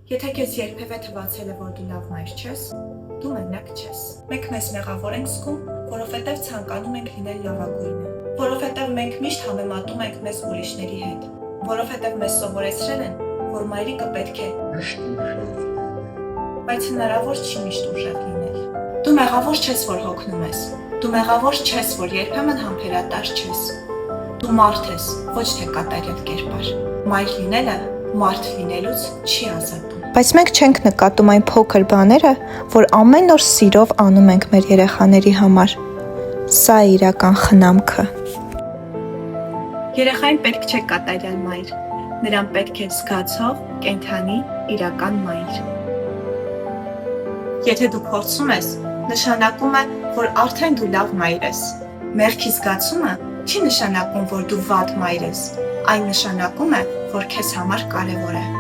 Եթե քեզ երբևէ թվացել է, որ դու լավ մայր չես, դու մենակ չես։ Մենք մեզ մեղավոր ենք զգում, որովհետև ցանկանում ենք լինել լավագույնը, որովհետև մենք միշտ համեմատում ենք մեզ ուրիշների հետ, որովհետև մեզ սովորեցրել են, որ մայրիկը պետք է բայց հնարավոր չի միշտ ուժեղ լինել։ Դու մեղավոր չես, որ հոգնում ես, դու մեղավոր չես, որ երբեմն համբերատար չես։ Դու մարդ ես, ոչ թե կատարյալ կերպար։ Մայր լինելը մարդ լինելուց չի ազատում։ Բայց մենք չենք նկատում այն փոքր բաները, որ ամեն օր սիրով անում ենք մեր երեխաների համար։ Սա է իրական խնամքը։ Երեխային պետք չէ կատարյալ մայր, նրան պետք է զգացող, կենդանի, իրական մայր։ Եթե դու փորձում ես, նշանակում է, որ արդեն դու լավ մայր ես։ Մեղքի զգացումը չի նշանակում, որ դու վատ մայր ես, այն նշանակում է, որ քեզ համար կարևոր է։